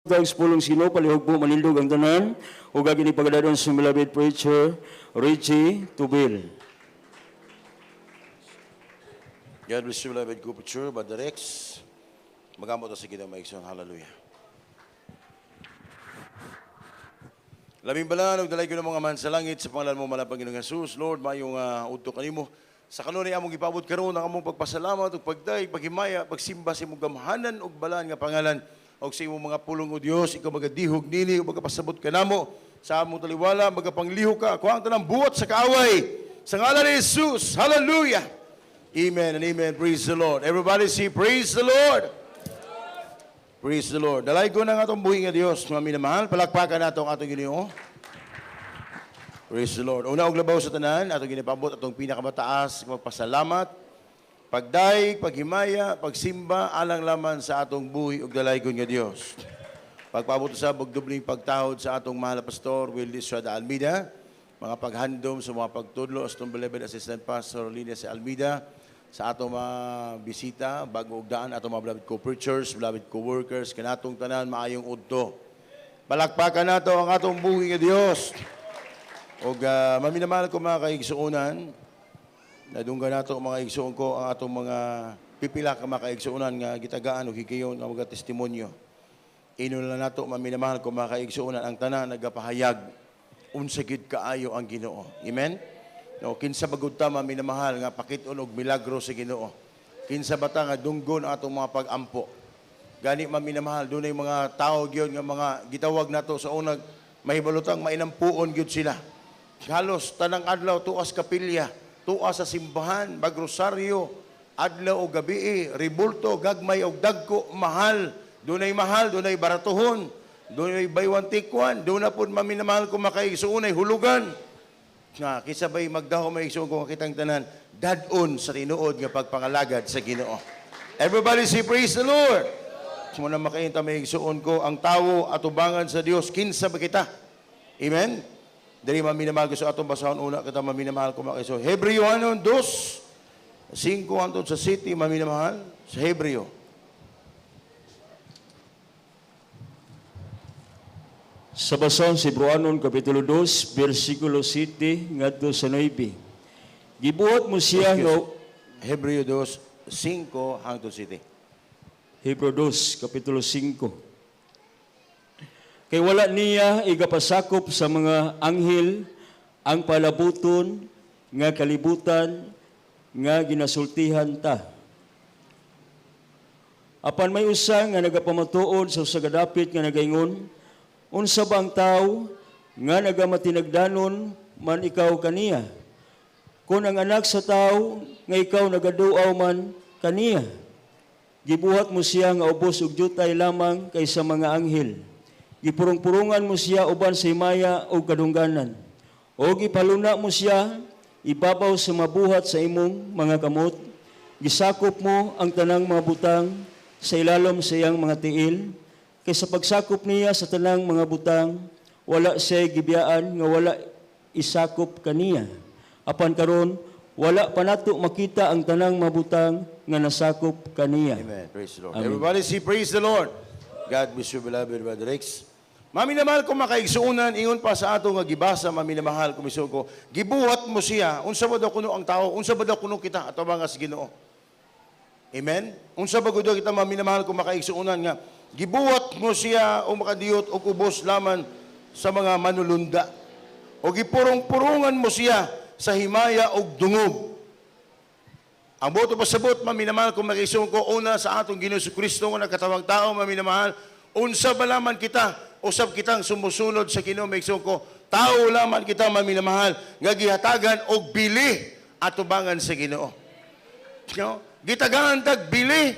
Thanks pulong sino, palihog po manindog ang tanan, o gagini pagdadon sa beloved preacher, Richie Tubil. God bless you, beloved co-preacher, Brother Rex. Magamot na sa Ginoo. Hallelujah. Labing balan, dalay ko ng mga man sa langit, sa pangalan mo malapang Ginoong Jesus. Lord, mayong udto kanimo. Sa kanunay among ipabot karon ang among pagpasalamat ug pagday, paghimaya, pagsimba sa imong gamhanan ug balan nga pangalan. Og sa imong mga pulong o Dios, ikaw magadihog nini o magapasabot ka namo sa among taliwala, magapanglihok ka, ako ang tanang buot sa kaaway. Sa ngalan ni Jesus, hallelujah! Amen and amen. Praise the Lord. Everybody say, praise the Lord! Praise the Lord. Dalay ko ng atong buhi nga Dios, mga minamahal, palakpakan nato ang atong Ginoo. Praise the Lord. Una og labaw sa tanan, atong ginipabot atong pinakamataas, magpasalamat, pagdaig, paghimaya, pagsimba, alang laman sa atong buhi ug dalaygon nga Dios. Pagpabot sa bugdubling pagtahod sa atong mahal na pastor, Willie Estrada Almeida, mga paghandom sa mga pagtudlo sa atong beloved assistant pastor Linas Almeida, sa atong mga bisita, bago ugdaan, atong mga beloved co-preachers, beloved co-workers, kanatong tanan, maayong udto. Palakpakan nato ang atong buhi nga Dios. Og maminamahal ko mga kaigsuunan, nadunggan nato mga igsuon ko ang atong mga pipila ka mga kaigsuunan nga gitagaan o higayon nga mga testimonyo. Inulan nato maminamahal ko mga kaigsuunan ang tanan nagapahayag unsa gid kaayo ang Ginoo. Amen. No, kinsa bagud ta maminamahal nga pakit-on og milagro sa Ginoo. Kinsa bata nga dunggon ang atong mga pag-ampo. Gani maminamahal dunay mga tawo gyud nga mga gitawag nato sa unang mahibalutang mainampuon gyud sila. Halos tanang adlaw tuas kapilya, tuas sa simbahan, magrosaryo, adlaw o gabi, ribulto, gagmay o dagko, mahal. Dunay mahal, dunay baratuhon, dunay baywang tikwan, doon na po maminamahal ko makaigsuunay hulugan. Nga, kisabay magdaho maigsuon ko kitang tanan, dadon sa tinuod nga pagpangalagad sa Ginoo. Everybody say praise the Lord. Muna makainta maigsuon ko, ang tawo at ubangan sa Dios, kinsa ba kita? Amen? Dari maminamahal ko sa atong basahon una, kita maminamahal ko makaiso. Hebreo 2, 5 hangtod sa city, maminamahal, sa Hebreo. Sa basahon si Hebreanon, Kapitulo 2, versikulo 7, ngadto sa 9. Gibuhat mo siya nga... Hebreo 2, 5 hangtod 7. Hebreo 2, Kapitulo 5. Kay wala niya igapasakop sa mga anghel ang palabuton nga kalibutan nga ginasultihan ta. Apan may usa nga nagapamatuod sa sagadapit nga nagaingon, unsa ba ang tao nga nagamatinagdanon man ikaw kaniya? Kung ang anak sa tao nga ikaw nagaduaw man kaniya, gibuhat mo siya nga ubos og jutay lamang kaysa mga anghel. Gipurong-purungan mo siya uban sa himaya o kadungganan. O gipaluna mo siya ibabaw sa mabuhat sa imong mga kamot. Gisakop mo ang tanang mga butang sa ilalom sa iyang mga tiil. Kaysa pagsakop niya sa tanang mga butang, wala siya gibiyaan nga wala isakop kaniya. Apan karon wala pa nato makita ang tanang mga butang nga nasakop kaniya. Amen. Praise the Lord. Amen. Everybody say praise the Lord. God bless you, beloved Brother Rex. Maminamahal ko makaigsuunan, ingon pa sa ato nga gibasa, maminamahal ko misuon ko, gibuhat mo siya, unsa ba daw kuno ang tao, unsa ba daw kuno kita, ato ba nga sa Ginoo. Amen? Unsa ba daw kita maminamahal ko makaigsuunan nga, gibuhat mo siya o makadiyot o kubos laman sa mga manulunda. O gipurong-purungan mo siya sa himaya o dungog. Ang boto pasabot, maminamahal ko makaigsuon ko, una sa atong Ginoo Kristo nga nagkatawang tao, maminamahal, unsa ba laman kita, usab kitang sumusunod sa Ginoo maigsuon ko, tao lamang kita maminamahal, nga gihatagan og bili atubangan sa Ginoo. No? Gitagaan tag bili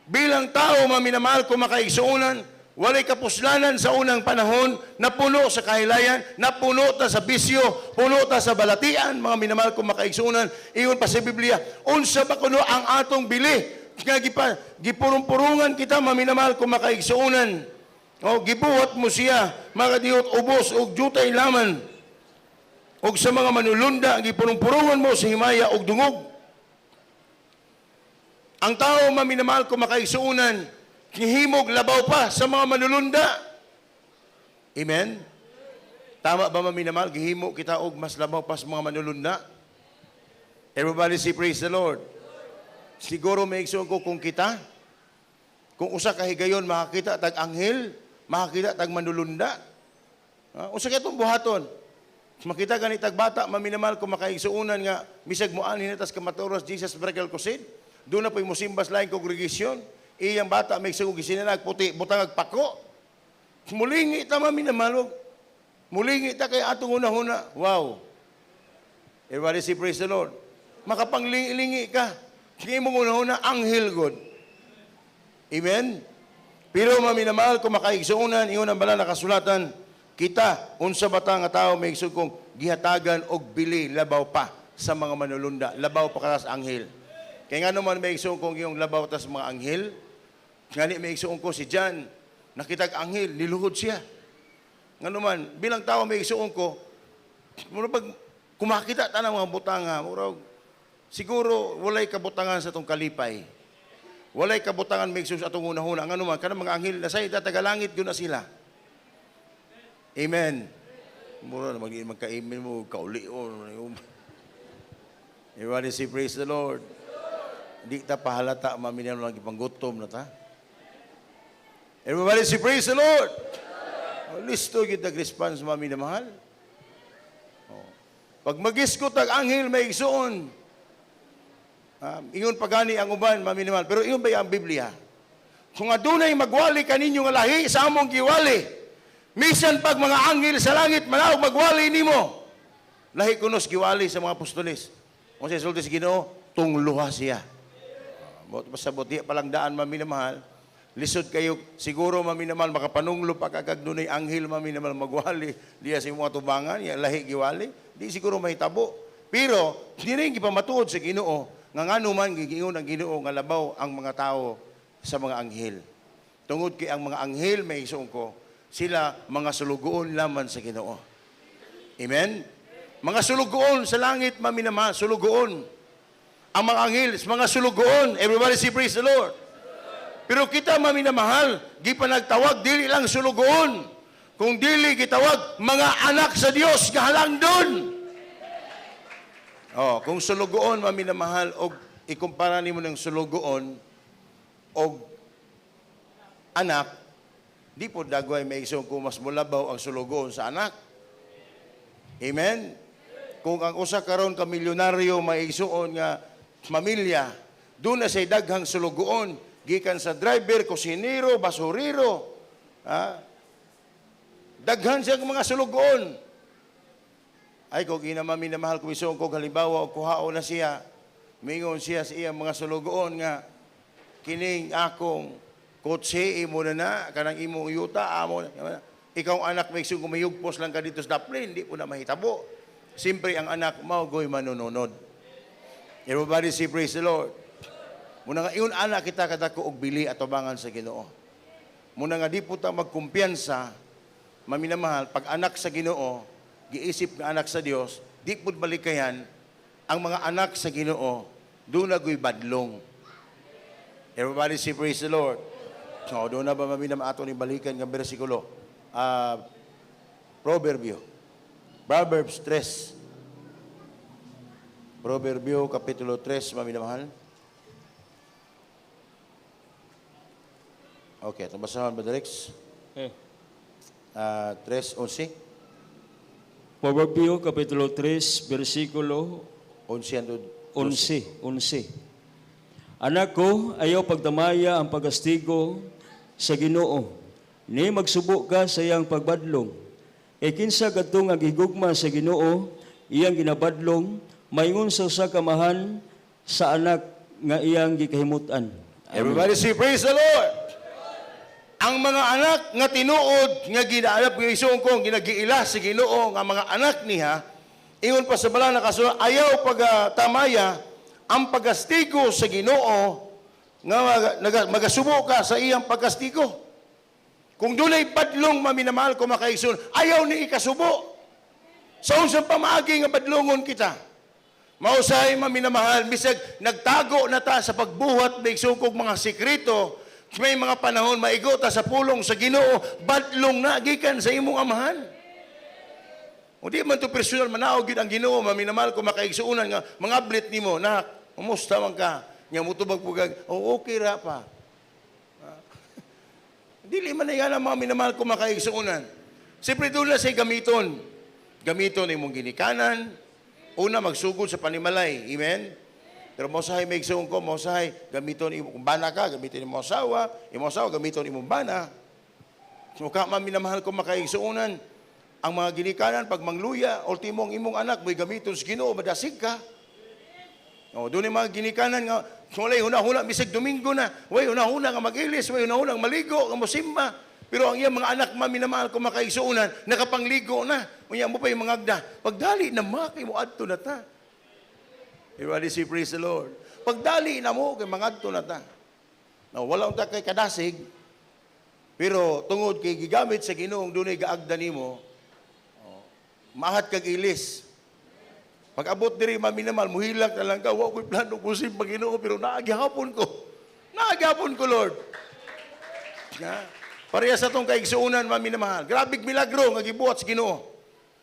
bilang tao maminamahal ko makaigsuonan, walay kapuslanan sa unang panahon, napuno sa kahilayan, napuno ta sa bisyo, puno ta sa balatian, mga minamahal ko makaigsuonan, iyon pa sa Biblia, unsa ba kuno ang atong bili? Nga gipurong-purungan kita maminamahal ko makaigsuonan. O gibuhat mo siya, makadiyot ubos og jutay laman. Og sa mga manulunda, gipurong-purungan mo sa himaya og dungog. Ang tao maminamahal ko makaigsuonan, Gihimog labaw pa sa mga manulunda. Amen? Tama ba maminamahal? Gihimo kita og mas labaw pa sa mga manulunda. Everybody say praise the Lord. Siguro may igsoon ko kung kita, kung usa ka higayon makakita tag anghel, makakita tag manulunda. Usa ka itong buhaton. Makita ganit tag bata, maminamahal kung makaigsuunan nga, misag mo anhin tas kamaturos Jesus Miracle Crusade. Doon na po'y musimbas laing kongregasyon. Iyang bata may igsuong gisinanag puti, butang agpako. Mulingi ta maminamalog. Mulingi ta kay atong una-una. Wow. Everybody say praise the Lord. Makapanglingi ka. Hindi mo una-una, anghel God. Amen? Pero maminamahal, kung makaigsuunan, iyon ang bala nakasulatan, kita, unsa bata nga tao, may igsuon kong gihatagan og bili, labaw pa sa mga manulunda. Labaw pa ka sa anghel. Kaya nga naman may igsuon kong yung labaw ta sa mga anghel. Nga may igsuon ko si John, nakitag anghel, niluhod siya. Nga naman, bilang tao may igsuon ko, mura pag kumakita ta ng mga butanga, mura, siguro walay kabutangan sa itong kalipay. Walay kabutangan may igsuon sa itong una-una. Nga naman, kanang mga anghel na sa tagalangit, yun na sila. Amen. Mura na magka-amen mo, kauli o. Everybody say praise the Lord. Di ta pahalata, maminyan lang ipanggutom na ta. Everybody say praise the Lord. Listo kita response mami na mahal. Pag magiskot ang anghel may igsuon. Ingon pagani ang uban mami na mahal. Pero iyon ba ang Biblia? Kung adunay magwali kaninyo nga lahi sa among giwali. Misan pag mga anghel sa langit manaog magwali nimo. Lahi kunos giwali sa mga apostoles. Kung sa sulti sa Ginoo, tungluha siya. Basta buti palang daan mami na mahal. Lisod kayo, siguro maminamal, makapanunglo pa kagag dunay anghel maminamal magwali. Diya sa mga tubangan, lahi giwali. Di siguro mahitabo. Pero, di rin gipamatuod sa Ginoo, nga man gigingon ang Ginoo, nga labaw ang mga tao sa mga anghel. Tungod kay ang mga anghel, may isuong ko, sila mga sulugoon laman sa Ginoo. Amen? Mga sulugoon sa langit, maminamal, sulugoon. Ang mga anghel, mga sulugoon. Everybody say praise the Lord. Pero kita maminamahal, di pa nagtawag, dili lang sulugoon. Kung dili gitawag, mga anak sa Diyos, kahalang doon. Kung sulugoon, maminamahal, o ikumpara nimo ng sulugoon, o anak, di po dagway may isong kung mas mulabaw ang sulugoon sa anak. Amen? Kung ang usa karon ka milyonaryo, may isuon nga pamilya, doon na say daghang sulugoon, gikan sa driver, kusinero, basuriro. Daghan siya mga sulugoon. Ay, kung ginamami na mahal kumisong ko, halimbawa, o kuhao na siya, mingon siya sa iyang mga sulugoon nga, kining akong kotse, imo na, kanang imong yuta, amo na. Ikaw anak, may isong kumayugpos lang ka dito sa daplin, hindi po na mahitabo. Siyempre, ang anak, maugoy manununod. Everybody say, praise the Lord. Muna nga, iyon anak kita kadako og bili at tubangan sa Ginoo. Muna nga, di po ta magkumpiyansa, maminamahal, pag anak sa Ginoo, giisip nga anak sa Dios, di po balikayan, ang mga anak sa Ginoo, doon na go'y badlong. Everybody say, praise the Lord. So, doon na ba maminam ato ni balikan ng bersikulo? Proverbio. Proverbs 3. Proverbio, Kapitulo 3, maminamahal. Okay, ito basahan ba, Rex? 3:11. Proverbio, Kapitulo 3, versikulo 11. 11. Anak ko, ayaw pagdamaya ang pagastigo sa Ginoo. Ni magsubo ka sa iyang pagbadlong. E kinsa kadtong ang higugma sa Ginoo, iyang ginabadlong, mayngon sa usa ka mahan sa anak nga iyang gikahimutan. Everybody say, praise the Lord! Ang mga anak nga tinuod, nga ginaalap, nga isong kong ginagiila sa Ginoo, nga mga anak niya, ingon pa sa bala na kasunod, ayaw pagtamaya, ang pagastigo sa Ginoo, nga magasubo ka sa iyang pagastigo. Kung dunay badlong maminamahal ko makaigsoon, ayaw ni ikasubo. Sa unsang pamaagi nga badlongon kita. Mausay maminamahal, bisag nagtago na ta sa pagbuhat, maigsoon kong mga sekreto, May mga panahon maigo ta sa pulong sa Ginoo, badlong na gikan sa imong amahan. O di man to personal manaog gyud ang Ginoo, maminamal ko makaigsuunan nga mga blit nimo, nak, kumusta man ka? Nya mutubag pugag, oh okay ra pa. Dili man na yan ang mga minamahal ko makaigsuunan. Siyempre doon na say gamiton. Gamiton imong ginikanan. Una, magsugod sa panimalay. Amen? Pero mosahay may igsuon ko, mosahay, gamiton imong, kung bana ka, gamiton imong asawa, gamiton imong bana. So, minamahal ko makaigsuunan. Ang mga ginikanan, pag mangluya, ultimong imong anak, may gamiton sa Ginoo, madasig ka. O, doon yung mga ginikanan nga, walay huna-huna, bisag Domingo na, way huna-huna nga mag-ilis, way huna-huna nga maligo, nga musimba. Pero ang iyang mga anak, minamahal ko makaigsuunan, nakapangligo na. Unya mo pa yung mga agda, pagdali na makay mo adto na ta. Everybody say praise the Lord. Pagdali na mo, kay mga adto na ta. No, wala ta kay kadasig, pero tungod kay gigamit sa Ginoong dunay gaagda nimo, mahat kag ilis. Pag abot diri maminamal, muhilak na lang ka, wa ko'y plano kung si Panginoon, pero naagihapon ko. Naagihapon ko, Lord. Pareha sa itong kaigsuunan, maminamahal. Grabig milagro, nga gibuhat sa Ginoo.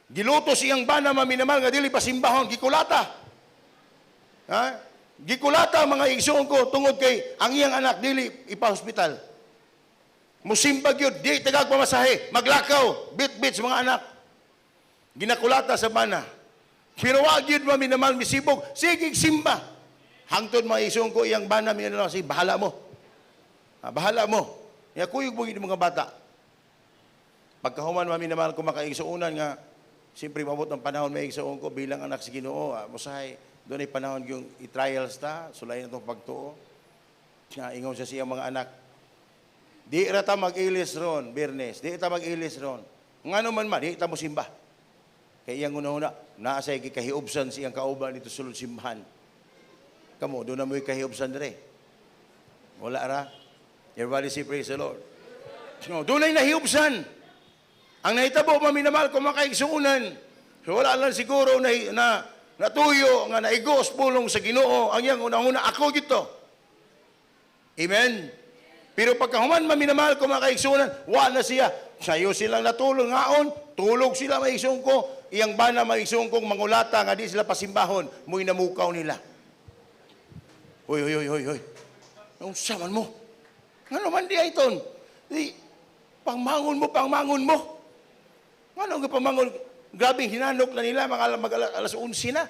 Giluto siyang bana, maminamahal, nga dili pasimbahon, gikulata. Gikulata, mga igsuon ko, tungod kay ang iyang anak, dili ipa-hospital. Musimbag yun, di tagag pamasahe, maglakaw, bit-bit sa mga anak. Ginakulata sa bana. Pero wag yun maminamal misibog, sige simba. Hangtod mga isong ko, iyang bana, minanaw, sige, bahala mo. Bahala mo. Nga kuyog mo yung mga bata. Pagkahuman maminamal ko makaigsuunan nga, siyempre mabot ang panahon may igsuon ko bilang anak sa Ginoo. Musahay, doon ay panahon yung i-trials ta, sulayan itong pagtuo. Nga ingon sa siyang mga anak. Di rata mag-ilis ron, Bernes. Di rata mag-ilis ron. Nga naman di rata mo simba. Kaya iyang una-una, naasay kahiubsan siyang kauban dito sulod simbahan. Kamu, doon na mo'y kahiubsan dire. Wala ra. Everybody say praise the Lord. No, doon ay nahiubsan. Ang nahitabo, maminamal ko makaigsuunan. So wala lang siguro na natuyo, nga naigos pulong sa Ginoo. Ang iyang una-una, ako gito. Amen? Pero pagkahuman maminamal ko makaigsuunan, wala na siya. Sayo silang natulong ngaon, tulog sila maigsuon ko, iyang bana maigsuon kong mangulata, nga di sila pasimbahon, mo'y namukaw nila. Hoy. Ang saman mo. Nga naman di ay ton. Pangmangon mo. Nga naman pangmangon, grabing hinanok na nila, alas 11 na.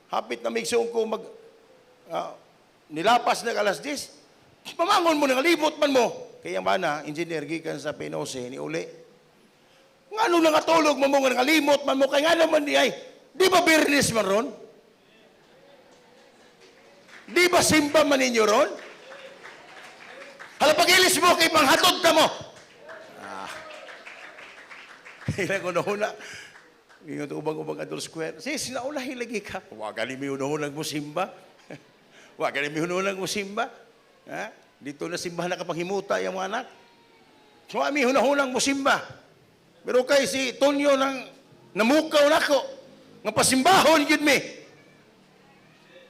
Hapit na maigsuon ko, nilapas na alas 10. Pamangon mo, nangalibot man mo. Kaya bana, engineer, gikan sa Pinose, ni Uli. Nga nung nangatulog mo nga nangalimot man mo, kaya nga naman di ay, di ba Bernes man ron? Di ba simba man ninyo ron? Hala, pag-ilis mo, kay panghatod ka mo. Kaya ko na yung ubang-ubang adult square. Sige, sinaulahin lagi ka. Huwag galing may unahunang mo simba. Huwag galing may unahunang mo simba. Dito na simbahan na kapanghimuta yung mga anak. So, may hunahunang mo simba. Pero kay si Tonyo nang namukaw na ko. Nga pasimbahon yun mi.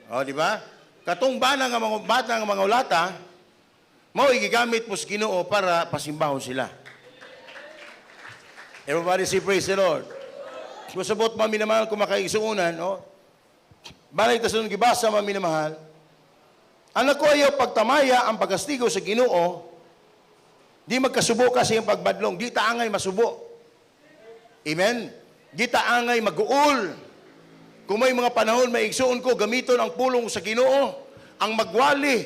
O, di ba? Katong bana nga mga bata nga mga ulata, mao igigamit mo sa Ginoo para pasimbahon sila. Everybody say praise the Lord. Kung sabot maminamahal kung makaigsuunan, no? Balay tasunod gibasa maminamahal. Anak ko ayaw pagtamaya ang pagkastigo sa Ginoo, di magkasubo ka sa iyong pagbadlong, di taangay masubo. Amen? Di taangay mag-uul. Kung may mga panahon, may igsuon ko, gamiton ang pulong sa Ginoo, ang magwali,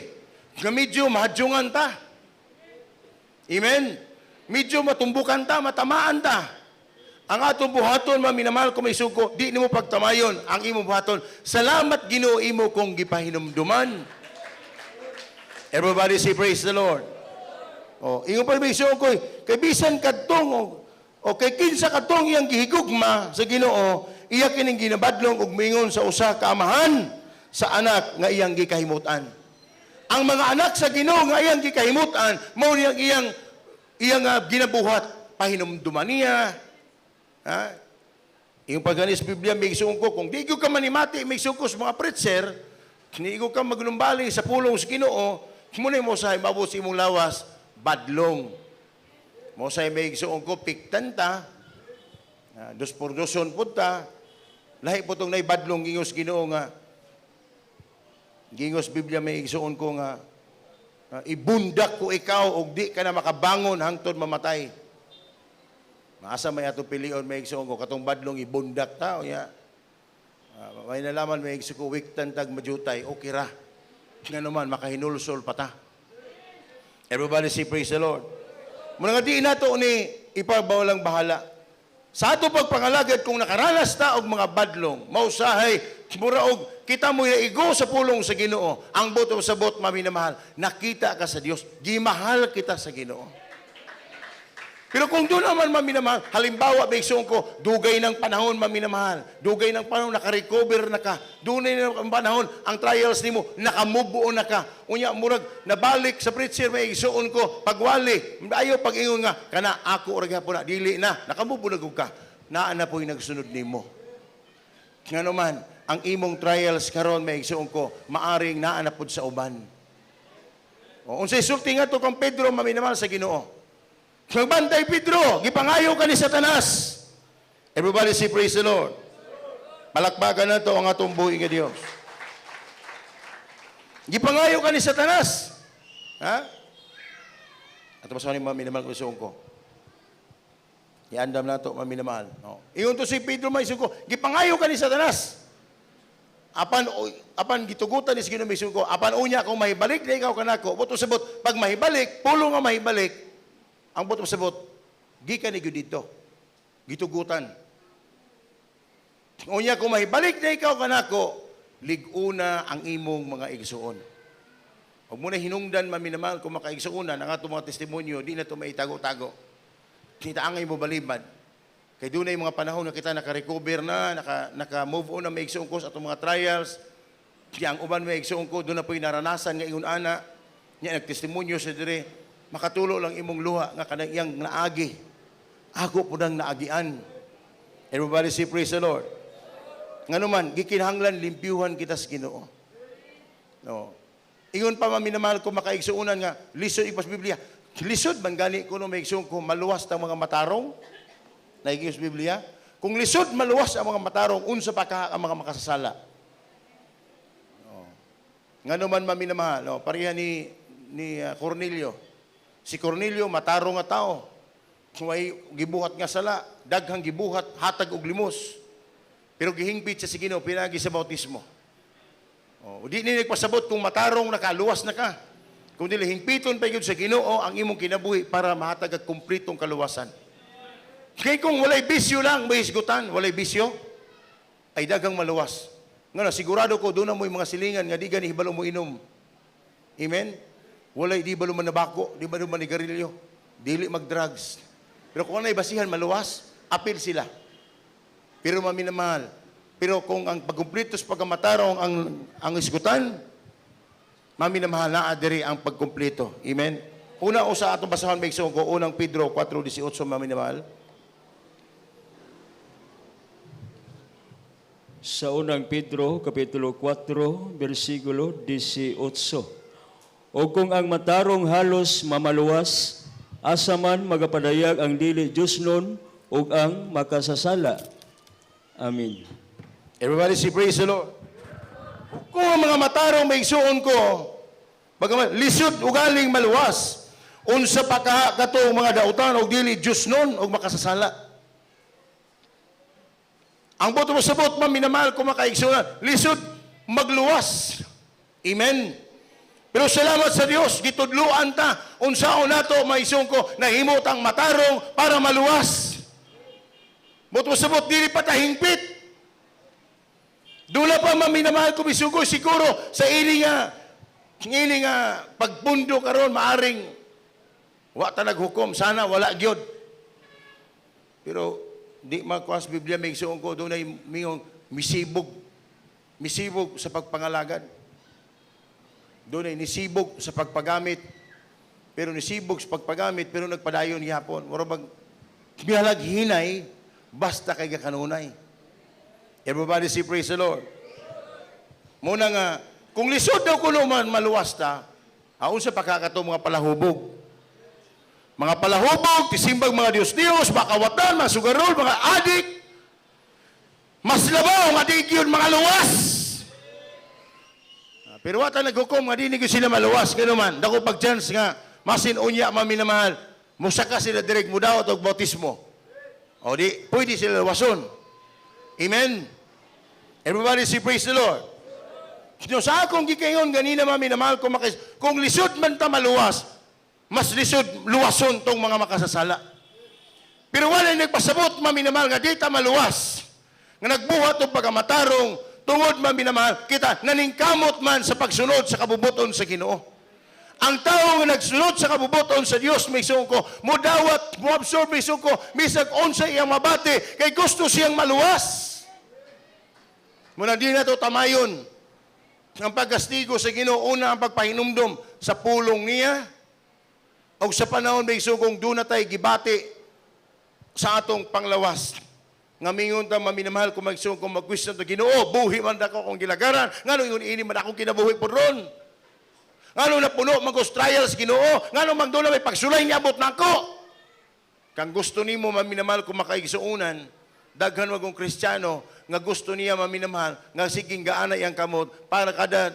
nga medyo mahadyungan ta. Amen? Medyo matumbukan ta, matamaan ta. Ang atong buhaton, maminamahal ko may suko, di nimo pagtamayon ang imong buhaton. Salamat Ginoo imo kong gipahinumduman. Everybody say praise the Lord. O, ingon pa may suko, kay bisan kadtong, o kay kinsa kadtong iyang gihigugma sa Ginoo, iya kining ginabadlong ug mingon sa usa ka amahan sa anak nga iyang gikahimutan. Ang mga anak sa Ginoo nga iyang gikahimutan, mao iyang ginabuhat, pahinumduman niya. Yung pagganis Biblia, may isuong ko, kung di ka manimati, may isuong ko sa mga pretzer, hindi ka maglumbali sa pulong sa Ginoo, muna mo sa mabot sa imong lawas, badlong. Mo say may igsuon ko piktan ta. Dos por doson pud ta. Lahi po itong naibadlong gingos Ginoo nga. Gingos Biblia may igsuon ko nga ibundak ko ikaw og di ka na makabangon hangtod mamatay. Maasa may ato pilion may igsuon ko katong badlong ibundak ta o ya. May nalaman may igsuon ko wiktan tag majutay okay ra. Nga naman makahinulsol pa ta. Everybody say praise the Lord. Muna nga di nato ni ipabawalang bahala. Sa ato pagpangalagad kung nakaranas ta og mga badlong, mausahay, mura og kita mo igo sa pulong sa Ginoo. Ang boto sa bot maminamahal, nakita ka sa Dios, gimahal kita sa Ginoo. Pero kung doon naman maminamahal, halimbawa bigsoon ko, dugay ng panahon maminamahal, dugay ng panahon naka-recover na ka, dugay ng panahon ang trials nimo nakamubuo na ka. Unya murag nabalik sa preacher may igsuon ko pagwali, ayo pag-ingon nga kana ako ora gyapon na dili na, nakamubo na gud ka. Naa na po'y nagsunod nimo. Ngano man ang imong trials karon may igsuon ko, maaring naa na pud sa uban. O unsay sulti nga to kang Pedro maminamahal sa Ginoo. Magbantay Pedro, gipangayo ka ni Satanas. Everybody say praise the Lord. Palakpakan na to ang atong buhi nga Dios. Gipangayo ka ni Satanas. Ha? Ato ba sa ni maminamahal ko isong ko? Iandam na to maminamahal. No. Iyon to si Pedro may isong ko, gipangayo ka ni Satanas. Apan gitugutan ni Ginoo isong ko, apan unya kung mahibalik na ikaw kanako, buto sabot, pag mahibalik, pulo nga mahibalik, ang botong sabot, gikan ni dito. Gitugutan. Unya kung mahibalik na ikaw kanako, liguna ang imong mga igsuon. Huwag mo na hinungdan maminamahal kung makaigsuunan ang atong mga testimonyo, di na ito maitago-tago. Kitaangay mo balibad. Kaya doon na yung mga panahon na kita naka-recover na, naka-move on na may igsuon ko sa atong mga trials. Kaya ang uban may igsuon ko, doon na po yung naranasan nga ingon ana. Niya nagtestimonyo sa dire. Makatulo lang imong luha nga kanang iyang naagi. Ako po nang naagian. Everybody say praise the Lord. Ngano man, gikinahanglan limpyuhan kita sa Ginoo. No. Ingon pa maminamahal ko makaigsuunan nga lisod ipas Biblia. Lisod man gani kuno maigsuon ko maluwas ta mga matarong. Naigis Biblia. Kung lisod maluwas ang mga matarong unsa pa ka ang mga makasasala. No. Ngano man maminamahal, no, pareha ni Cornelio. Si Cornelio, matarong nga tao. May gibuhat nga sala, daghang gibuhat, hatag og limos. Pero gihingpit siya si Ginoo pinagi sa bautismo. Di ni nagpasabot kung matarong nakaluwas na ka. Kung dili hingpiton pa gyud sa Ginoo ang imong kinabuhi para mahatag og kumpletong kaluwasan. Kay kung walay bisyo lang, may hisgutan, walay bisyo, ay daghang maluwas. Ngano sigurado ko doon na mo yung mga silingan nga di gani hibalo mo inom. Amen. Walay di balo man nabako, di balo man nigarilyo, dili mag-drugs. Pero kung anay basihan maluwas, apil sila. Pero maminamahal. Pero kung ang pagkumplitos pagkamatarong ang isgutan, maminamahal na adiri ang pagkumplito. Amen. Una o sa atong basahan may ko, unang Pedro 4:18 maminamahal. Sa unang Pedro, Kapitulo 4, versikulo 18. O kung ang matarong halos mamaluwas, asa man magapadayag ang dili Diyos nun o ang makasasala. Amen. Everybody say praise the Lord. Kung ang mga matarong may igsuon ko, bagaman lisod ugaling maluwas, unsa pa ka katong mga dautan og dili Diyos nun og makasasala. Ang boto mo sabot maminamahal ko makaigsuon, lisod magluwas. Amen. Pero salamat sa Dios, gitudluan ta, unsaon nato maisong ko, nahimot ang matarong para maluwas. Buto sabot, dili pa tahingpit. Dula pa maminamahal ko misugo, siguro sa ili nga pagpundo karon maaring wa ta naghukom, sana wala gyud. Pero di magkuas Biblia may igsuon ko, doon ay misibog sa pagpangalagad. Doon ay nisibog sa pagpagamit, pero nisibog sa pagpagamit, pero nagpadayon gihapon. Mura bag bihalag hinay, basta kay kanunay. Everybody say praise the Lord. Muna nga, kung lisod daw kuno man maluwas ta, aun sa pagkakato mga palahubog. mga palahubog, tisimbag mga Diyos-Diyos, makawatan, mga sugarol, mga adik, mas labaw, mga digyon, mga luwas. Pero wata naghukom, nga di sila maluwas, gano'n man, dako pag-chance nga, masin unya, maminamahal, musaka sila direct mo daw at bautismo. O di, pwede sila lawason. Amen? Everybody say praise the Lord. No, sa akong gikayon, ganina maminamahal ko, kung lisod man ta maluwas, mas lisod, luwason tong mga makasasala. Pero wala nagpasabot, maminamahal, nga di ta maluwas. Nga nagbuhat o pagamatarong, tungod maminamahal, kita naningkamot man sa pagsunod sa kabubuton sa Ginoo. Ang tao nga nagsunod sa kabubuton sa Dios, may sungko, mudawat, muabsorb, may sungko, misag onsa iyang mabati, kay gusto siyang maluwas. Muna di na ito tamayon. Ang pagkastigo sa Ginoo, una ang pagpahinumdom sa pulong niya, o sa panahon may sungkong doon na tayo gibati sa atong panglawas. Nga mingon ta maminamahal kung magsung kung mag-question to Ginoo, buhi man dako kung gilagaran, ngano ingon ini man akong kinabuhi por ron. Ngano na puno magos trials Ginoo, ngano magdula may pagsulay niabot nako. Kang gusto nimo maminamahal kung makaigsuunan, daghan wagong Kristiyano nga gusto niya maminamahal nga siging gaanay ang kamot para kada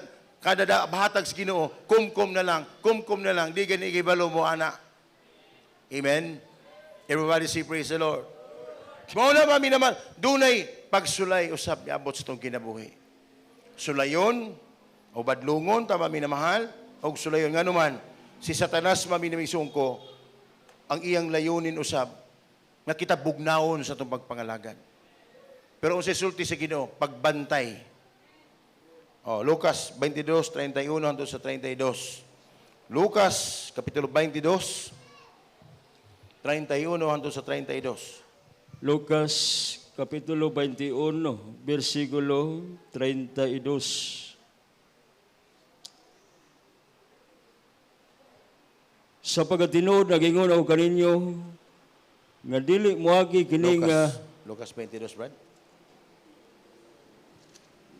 bahatag sa Ginoo, kumkum na lang, di gani gibalo mo ana. Amen. Everybody say praise the Lord. Muna mami naman, dunay pagsulay usab niabot sa itong kinabuhi. Sulayon, o badlungon, tama minamahal, o sulayon nga naman, si Satanas mami ko, ang iyang layunin usab, nga kita bugnaon sa itong pagpangalagad. Pero kung sulti sa Ginoo, pagbantay. Lucas 22:31 hangtod sa 32. Lucas, Kapitulo 22, 31 hangtod sa 32. Lucas Kapitulo 21, versikulo 32. Sa pagkatinuod, nagingon ako kaninyo, nga dili moagi kining Lucas 22, Brad.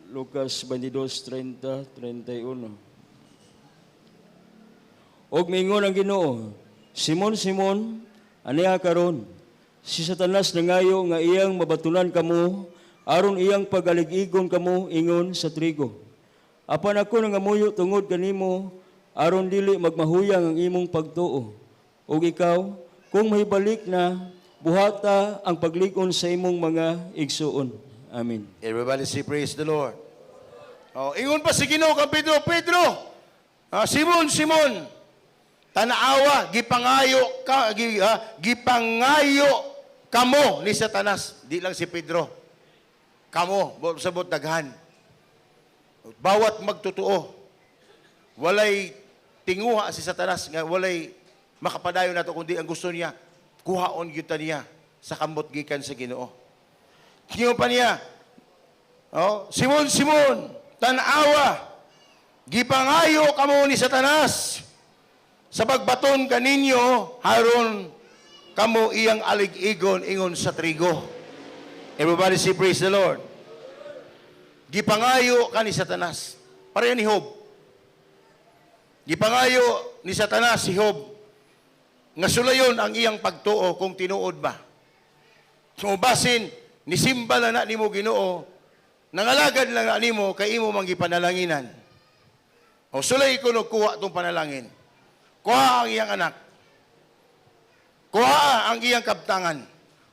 Lucas 22:30, 31. Og mingon ang Ginoo, Simon, Simon, aniya karon, si Satanas nangayo nga iyang mabatunan kamo, aron iyang pagalig-igon kamo ingon sa trigo. Apan ako nangamuyo tungod kanimo, aron dili magmahuyang ang imong pagtuo. Og ikaw, kung mahibalik na, buhata ang paglikon sa imong mga igsuon. Amen. Everybody say praise the Lord. Ingon pa si Ginoo kang Pedro, Pedro, Simon, Simon, tanaawa, gipangayo kamo ni Satanas. Di lang si Pedro. Kamo, sabot daghan. Bawat magtutuo, walay tinguha si Satanas, nga walay makapadayon nato kundi ang gusto niya, kuhaon gyud niya sa kamot gikan sa Ginoo. Ginoo pa niya, Simon, Simon, tanawa, gipangayo kamo ni Satanas, sa pagbaton kaninyo, haron kamo iyang alig-igon ingon sa trigo. Everybody say praise the Lord. Gipangayo ka ni Satanas. Pareha ni Job. Gipangayo ni Satanas si Job, nga sulayon ang iyang pagtuo kung tinuod ba. So basin, nisimba na nimo Ginoo, nangalagad lang na nimo, kay imo mangipanalanginan. O sulay ko kuha itong panalangin. Kuha ang iyang anak. Kuha ang iyang kabtangan.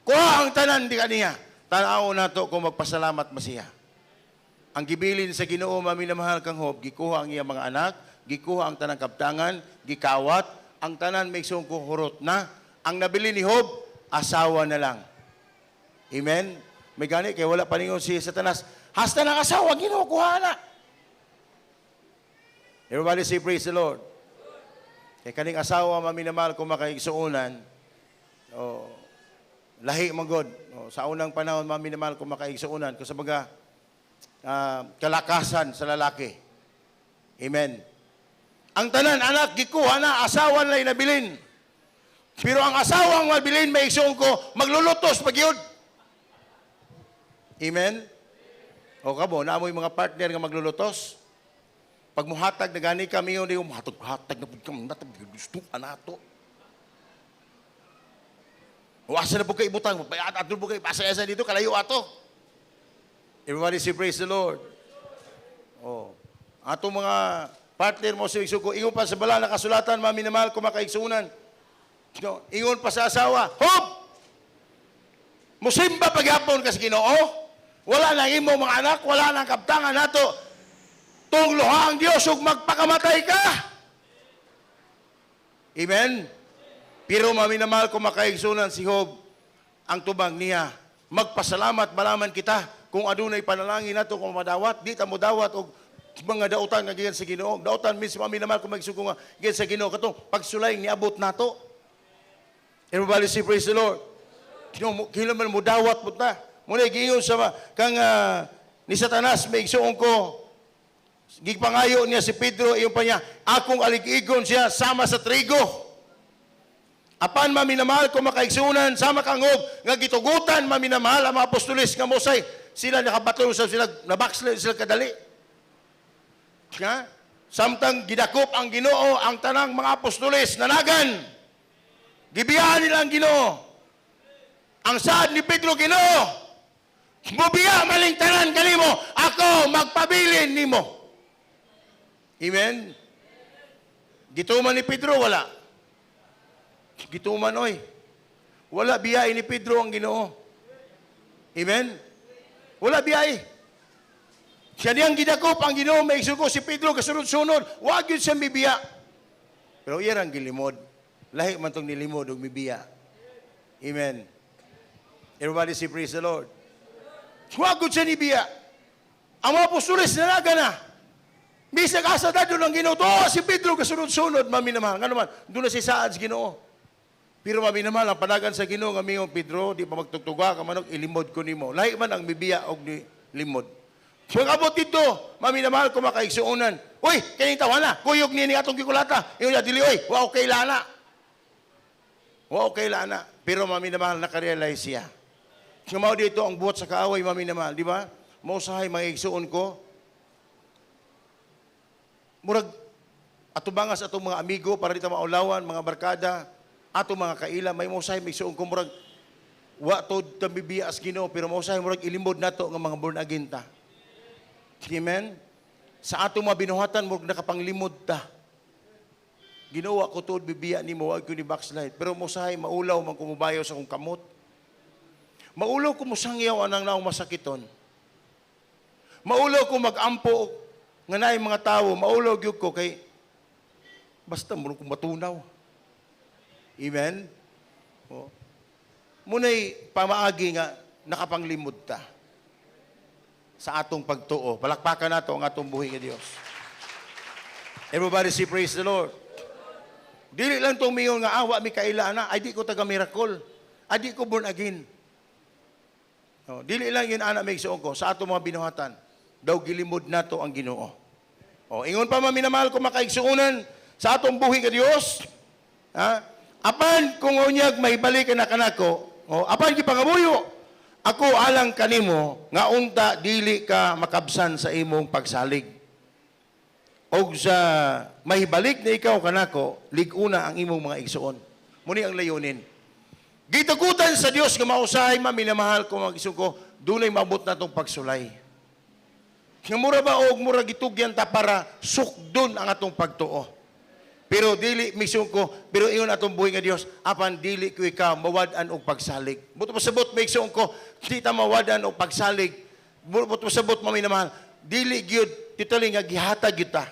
Kuha ang tanan di kaniya. Tanaw na to kung magpasalamat masiya. Ang gibilin sa Ginoo maminamahal kang Job, gikuha ang iyang mga anak, gikuha ang tanang kabtangan, gikawat, ang tanan may sungko hurot na. Ang nabili ni Job, asawa na lang. Amen? May gani, kaya wala paningon si Satanas, hasta ng asawa, Ginoo, kuha na. Everybody say praise the Lord. Kaya kaning asawa maminamahal kung makaigsuunan, lahi manggod. Sa unang panahon maminamahal kung makaigsuunan, kung sa mga kalakasan sa lalaki. Amen. Ang tanan, anak, gikuha na, asawa na inabilin. Pero ang asawang mabilin, may igsuon ko, maglulutos, pagyod. Amen. O kamo, naamoy mga partner nga maglulutos. Pag muhatag na gani kami, yun yung hatag na pagkaman natin, gusto nato. Asa na po kayo ibutang, atol po kayo, pasaya-asa dito, kalayo ato. Everybody say praise the Lord. Oh. Atong mga partner mo sa igsuko, ingon pa sa bala na kasulatan, mami na mahal, kumakaigsunan. No, ingon pa sa asawa, Hope! Musimba paghapon kasi Ginoo. Wala nang imo mga anak, wala nang kaptangan nato. Tungluha ang Diyos ug magpakamatay ka. Amen? Pero mami na mahal, kumakaigsunan si Hope, ang tubang niya, magpasalamat malaman kita kung adunay panalangin nato kung madawat, di ta mo dawat og mga dautan nga gikan sa Ginoo. Dautan mismo mami na mahal kung magsuko nga gikan sa Ginoo katong pagsulay niabot nato. Everybody say praise the Lord. Kino man mo dawat pud ta. Muna giingon sa kang ni Satanas may igsuon ko. Gigpangayo niya si Pedro iyon pa niya, akong aligigon siya sama sa trigo. Apan mami na mahal kung makaigsunan sama kangob nga gitugutan mami na mahal ang mga apostolis nga mosay sila nakabato sa sila na-backslide sila kadali. Ha? Samtang gidakop ang Ginoo ang tanang mga apostolis nanagan. Gibiyahan nila ang Ginoo. Ang saad ni Pedro Ginoo, mubiya maling tanan kanimo, ako magpabilin nimo. Amen. Gituman ni Pedro wala. Gituman oy. Wala biyay ni Pedro ang Ginoo. Amen. Wala biyay. Siya niyang gidakop ang Ginoo, may igsuko si Pedro kasunod-sunod, wag yun siya mibiya. Pero iyan ang gilimod. Lahi man tong nilimod og mibiya. Amen. Everybody say praise the Lord. Wag yun siya nibiya. Ang mga apostoles nalaga na. Bisag asa dadyo ng Ginoo. Si Pedro kasunod-sunod, mami naman. Nga naman, doon na si saad sa Ginoo. Pero mami naman, ang panagan sa Ginoo, nga miyong Pedro, di pa magtugtuga ka manok, ilimod ko nimo. Lahi man ang mibiya og ni limod. Magabot dito, mami na mahal, kumakaigsuunan. Uy, kaning tawana, kuyog ni atong gikulata. Yung dili, uy, wow, okay lana. Wow, okay lana. Pero mami na mahal, nakarealize siya. Sumaw dito ang buhat sa kaaway, mami na mahal, di ba? Mausahay, mga igsuon ko. Murag, atubangas atong mga amigo, para dito maulawan, mga barkada, atong mga kaila, may mausahay, may igsuon ko, murag, wa to tambibiya as Ginoo, pero mausahay, murag, ilimod nato ng mga born again ta. Amen? Sa atong mga binuhatan, murag nakapanglimod ta. Ginawa ko to, bibiya ni mo, wag ko ni backslide. Pero musahay, maulaw man kumubayaw sa kong kamot. Maulaw ko musangyaw anang naong masakiton. Maulaw ko magampo nga naay mga tao. Maulaw gyud ko kay basta mo ko matunaw. Amen? O. Muna'y pamaagi nga nakapanglimod ta sa atong pagtuo. Palakpakan nato ang atong buhi nga Dios. Everybody say praise the Lord. Dili lang itong mingon nga awa mi kaila na, ay di ko taga miracle. Ay di ko born again. No, dili lang yun ana may igsuon ko sa atong mga binuhatan. Daw gilimod nato ang Ginoo. O ingon pa man minamahal ko makaigsuonan sa atong buhi nga Dios. Ha? Apan kung unyag mahibalik na kanako, o apan gipangamuyo, ako alang kanimo nga unta dili ka makabsan sa imong pagsalig. Og sa mahibalik na ikaw kanako, liguna ang imong mga igsuon. Muni ang layunin. Gitugutan sa Dios nga mausahay maminamahal ko mag igsuon ko, dunay maabot natong pagsulay. Nga mura ba og mura gitugyan ta para sukdon ang atong pagtuo. Pero dili misyon ko, pero ingon atong buhi nga Dios, apan dili ko ikaw mawad-an og pagsalig. Buto pasabot misyon ko, di ta mawad-an og pagsalig. Buto pasabot maminamahal, dili gyud titali nga gihatag gyud ta.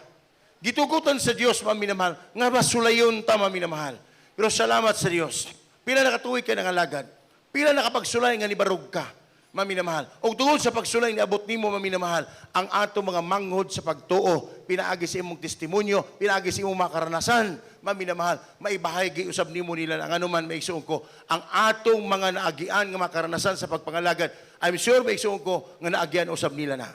Gitugutan sa Dios maminamahal, nga ba sulayon ta maminamahal. Pero salamat sa Dios. Pila nakatuig ka ng alagad. Pila nakapagsulay nga nibarog ka maminamahal. O tungod sa pagsulay ni abot nimo maminamahal, ang ato mga manghod sa pagtuo, pinaagi sa imong testimonyo, pinaagi sa imong mga karanasan, maminamahal, maibahagi usab nimo nila ang anuman maigsuon ko, ang atong mga naagian nga mga karanasan sa pagpangalagad, I'm sure maigsuon ko nga naagian usab nila na.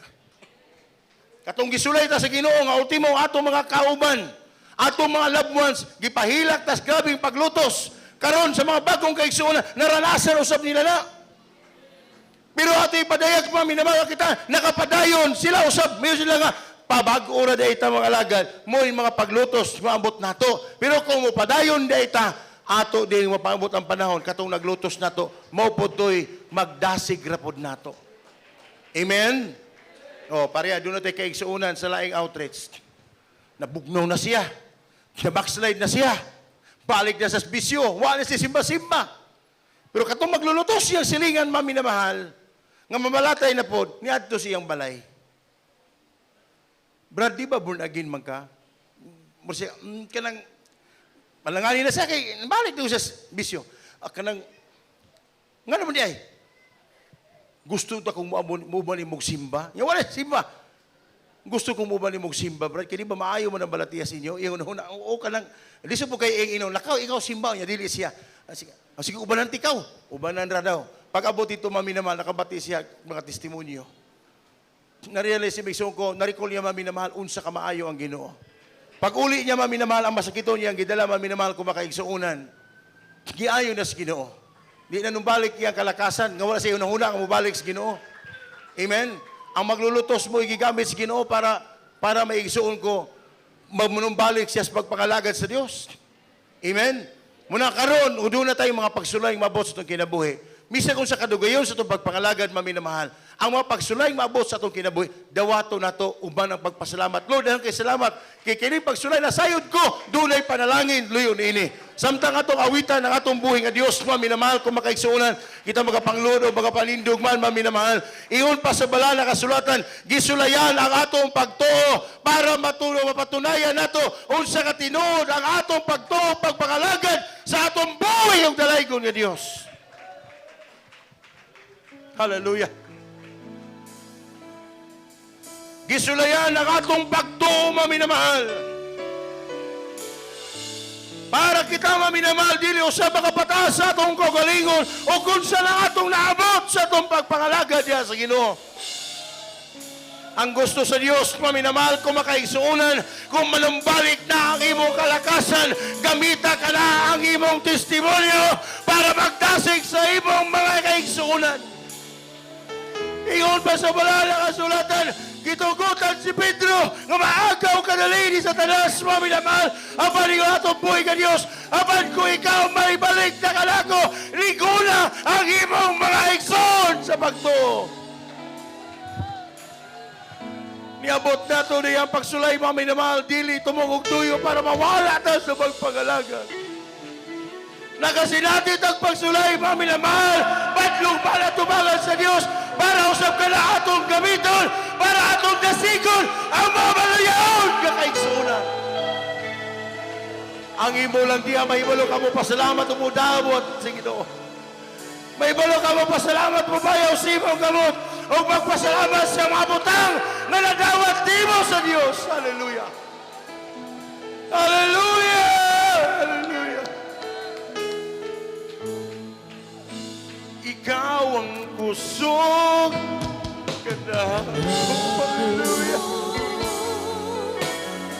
Katong gisulay ta sa Ginoo nga ultimo atong mga kauban, atong mga loved ones, gipahilak tas grabing paglutos, karon sa mga bagong kaigsuonan, naranasan usab nila na. Pero ato ipadayag pa, minamahal kita, nakapadayon, sila usab, may sila nga, pabago ora da ita mga alagad, mo yung mga paglutos, maabot nato. Pero kung mo padayon da ita, ato din mapabot ang panahon katong naglutos nato, mao pod toy magdasig rapod nato. Amen. Oh, pareha doon natin kaigsuunan sa laing outreach. Nabugnaw na siya. Na-backslide na siya. Balik na sa bisyo. Wala siya simba-simba. Pero katong maglulutos siyang silingan, mami na mahal, nga mamalatay na pod, niadto siyang balay. Brad, di ba born again man ka? Mursi, kanang, malangani na siya, kay, balik doon sa bisyo. Kanang, nga naman di ay, gusto ta kung mubali mong simba. Yung wala, simba. Gusto kong mubali mong simba, brad. Kaya di ba maayo mo ng balatiya sa inyo? Yung una, o ka lang, di sa po kayo inaw, lakaw, ikaw simba, niya, dili siya. Sige, ubanan tikaw. Ubanan ra daw. Pag abot ito, mami naman, nakabati siya, mga testimonyo. Na-realize si Migson ko, na-recall niya, mami na mahal, unsa ka maayo ang Ginoo. Pag uli niya, mami na mahal, ang masakito niya, ang gidala, mami na mahal, kumakaigsuunan. Giayo na sa Ginoo. Di na nung balik iyang kalakasan, nga wala sa iyo nang huna, ang mabalik sa Ginoo. Amen? Ang maglulutos mo, igigamit sa Ginoo para maigsuon ko, mamunumbalik siya sa pagpangalagad sa Diyos. Amen? Muna karon, doon na tayong mga pagsulay, mabot sa itong kinabuhi. Misa kung sa kadugayon sa itong pagpangalagad, mami na mahal, ang mga pagsulay maabot sa itong kinabuhi, dawato na to uban ang pagpasalamat. Lord, dahil kay salamat, kay kini pagsulay na sayod ko, dunay panalangin, luyon ini. Samtang atong awitan ng atong buhay nga Dios, mami na mahal, kung makaigsuunan, kita magapangludo, magapalindog man, mami na mahal. Iyon pa sa bala na kasulatan, gisulayan ang atong pagtuo para mapatunayan nato unsa ka tinuod ang atong pagtuo, pagpangalagad sa atong buhay yung dalaygon nga Dios. Hallelujah. Gisulayan ang atong pagtuo, mami na mahal. Para kita, mami na mahal, dili o sa makapataas sa atong kagalingon o kung sa lang atong naabot sa atong pagpangalagad diya sa Ginoo. Ang gusto sa Diyos, mami na mahal, kung makaigsuunan, kung manumbalik na ang imong kalakasan, gamita ka na ang imong testimonyo para magdasig sa imong mga kaigsuunan. Ingon pa sa bala na kasulatan, gitugutan si Pedro, nga maagaw ka na lini sa tanas, mami na mahal, apan ikaw atong buhay ka Diyos, apan ko ikaw may balik na kalako, liguna ang imong mga igsoon sa pagtuo. Niabot na ito niyang pagsulay, mami na mahal, dili tumungog tuyo para mawala na sa pagpagalaga. Nakasinatit ang pagsulay, mami na mahal, badlong para tumagal sa Diyos, para usap ka na atong gamiton, para atong dasigon, ang mga malayaon kakaigsunan. Ang imo lang diya, may ibalo ka mo pasalamat mo damot sa Ginoo. May ibalo ka mo pasalamat mo bayaw sa imong gamot, o magpasalamat sa mga butang na nadawat timo sa Diyos. Hallelujah! Hallelujah! Hallelujah! Ikaw ang kusog ka. Hallelujah.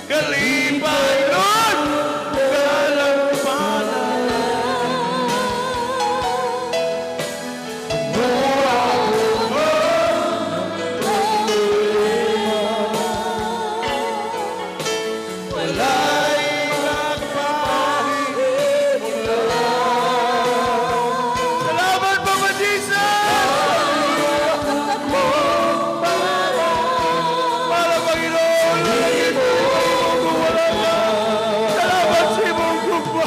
Kalipayon kalampanan. Walay magpahid mula. Salamat po, Jesus! Para Panginoon, lagi mo kung wala ka. Salamat sa imong grupo.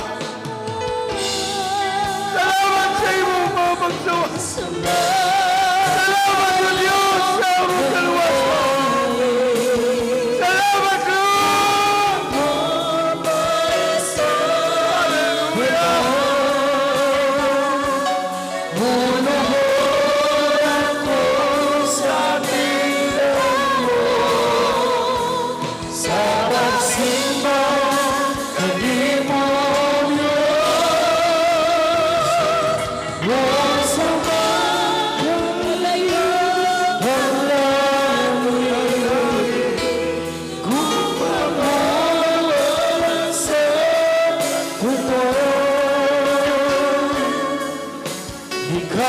Salamat sa imong mga pagsawa. Salamat sa Diyos sa among kaluwasan. Salamat, Lord! Hallelujah! Ikaw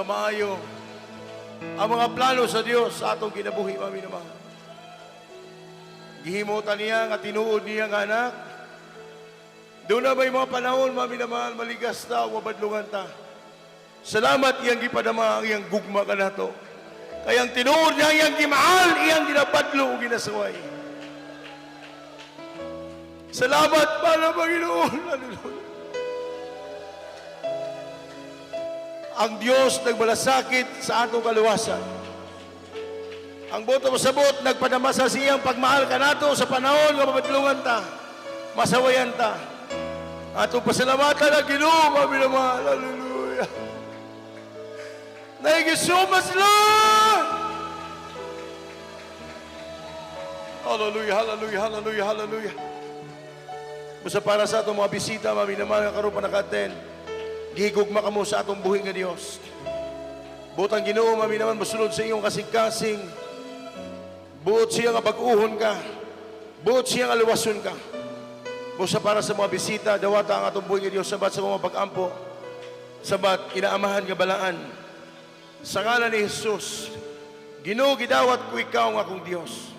maayo ang mga plano sa Dios sa atong kinabuhi, mami naman. Gihimutan niya nga tinuod niya nga anak. Doon na may mga panahon, mami naman, maligas ta o mabadlungan ta. Salamat iyang gipadama ang iyang gugma ka na to. Kayang tinuod niya iyang gimahal, iyang ginabadlo o ginasaway. Salamat para Panginoon. Hallelujah. Ang Diyos nagmalasakit sa atong kaluwasan. Ang boto masabot, nagpadama sa siyang pagmahal ka nato sa panahon nga mabadlungan ta, masawayan ta. Atong pasalamatan ang Ginoo, mami naman. Hallelujah. Thank you so much, Lord. Hallelujah, hallelujah, hallelujah, hallelujah. Busa para sa atong mga bisita, mami naman, nga karon pa naka-attend. Gihigugma ka mo sa atong buhi nga Dios. Butang Ginoo, mami naman, masulod sa iyong kasing-kasing. Buot siya nga pag-uhon ka. Buot siya nga luwason ka. Busa para sa mga bisita, dawata ang atong buhi nga Dios, sabat sa mga pag-ampo. Sabat, inaamahan nga balaan. Sa ngalan ni Jesus, Ginoo, gidawat ko ikaw nga akong Dios.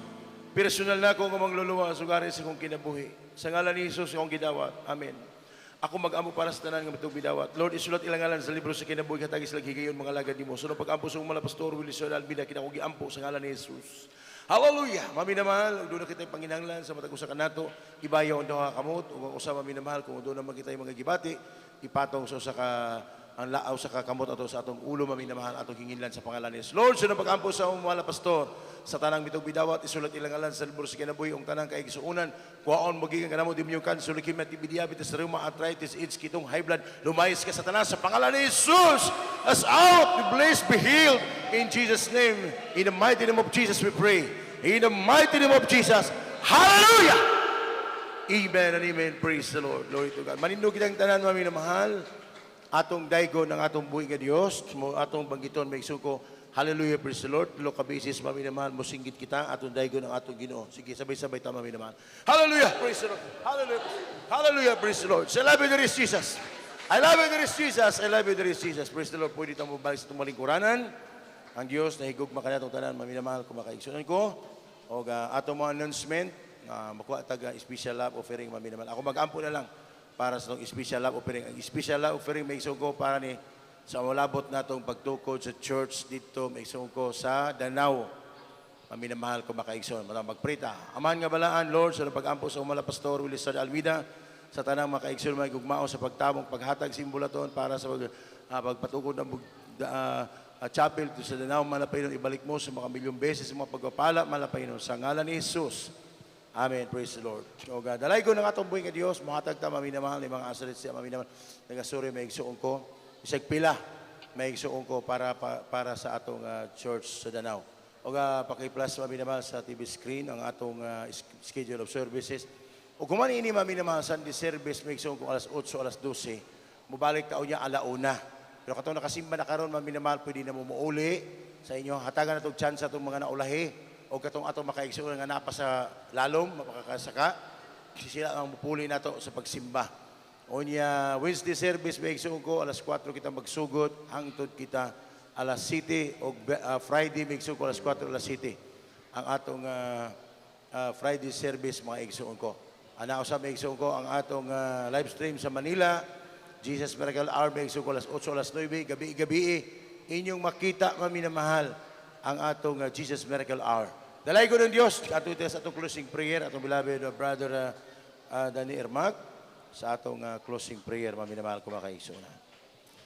Personal na ako nga mangluluwa, sugarin sa akong kinabuhi. Sa ngalan ni Jesus, akong gidawat. Amen. Ako mag-ampo para sa tanan nga matug bidawat. Lord, isulat ilang ngalan sa libro sa kinabuhi katagis lagi kayon mga lagad nimo. Sunod pag-ampo sa mga pastor Willie Soy Albina kinako giampo sa ngalan ni Jesus. Hallelujah. Mami na mahal, doon na kita panginahanglan sa matag usa kanato, ibayaw ang duha kamot ug usa mami na mahal kung doon na magkita mga gibati, ipatong sa usa ka ang laaw sa kakamot ato sa atong ulo mami na mahal atong hinginlan sa pangalan ni Jesus. Lord, sunod pag-ampo sa mga pastor sa tanang bitog bidawat isulat ilang ngalan sa libro sa kinabuhi ug tanang kay gisuunan kuhaon magiging kanamo dimyo cancer leukemia TB diabetes rheuma arthritis AIDS kitong high blood lumayas ka sa tanan sa pangalan ni Jesus as out be blessed be healed in Jesus name in the mighty name of Jesus we pray in the mighty name of Jesus hallelujah amen and amen praise the Lord glory to God manindog kitang tanan mami na mahal atong daygo ng atong buhi nga Dios mo atong banggiton may suko. Hallelujah, praise the Lord. Tulo ka basis, mami naman, musinggit kita, atong daygo ng atong Ginoo. Sige, sabay-sabay ta, mami naman. Hallelujah, praise the Lord. Hallelujah, hallelujah, praise the Lord. So, I love you, there is Jesus. I love you, there is Jesus. I love you, there is Jesus. Praise the Lord. Pwede tayo mabalik sa itong malingkuranan. Ang Diyos, nahigugma ka na itong tanan, mami naman, kung makaigsunan ko. O atong mga announcement, makuha taga special love offering, mami naman. Ako mag-ampo na lang para sa itong special love offering. Ang special love offering, may isog ko para ni sa malabot natong pagtukod sa church dito, may isong ko sa Danao. Mami na mahal ko makaigsoon. Matang magprita. Amahan nga balaan, Lord, sa pag-ampo sa umala Pastor Willie Soy Almeida, sa tanang makaigsoon, may gugmao sa pagtabong, paghatag simbolaton para sa pagpatukod ng chapel to sa Danao, malapayinon, ibalik mo sa mga milyong beses, sa mga pagpapala, malapayinon. Sa ngalan ni Jesus. Amen. Praise the Lord. O dalay ko ng atong buhay nga Diyos, muhatag ta, mami na mahal, ni mga asalit siya, mami na mahal, nagasuri, may igsoon ko. Isag pila, may igsoon ko para sa atong church sa Danao. O paki-plus mami naman sa TV screen ang atong schedule of services. O kung man ini mami naman Sunday service, may igsoon ko alas 8, alas 12. Mubalik tao niya alauna. Pero katong nakasimba na karon mami naman, pwede na mo muuli sa inyo. Hatagan na itong chance atong mga naulahi. O katong atong makaigsoon nga napa sa lalom, mapakakasaka. Sila ang mupuli na to sa pagsimba. Onya Wednesday service may igsoon ko alas 4 kita magsugod hangtod kita alas 7 o Friday may igsoon ko alas 4 alas 7 ang atong Friday service mga igsoon ko. Ana usa may igsoon ko ang atong live stream sa Manila Jesus Miracle Hour may igsoon ko alas 8 alas 9 gabi inyong makita mami na mahal ang atong Jesus Miracle Hour. Dalay ko ng Dios ato sa atong closing prayer atong beloved brother Danny Ermac sa atong closing prayer, mami na mahal ko makaigsoon.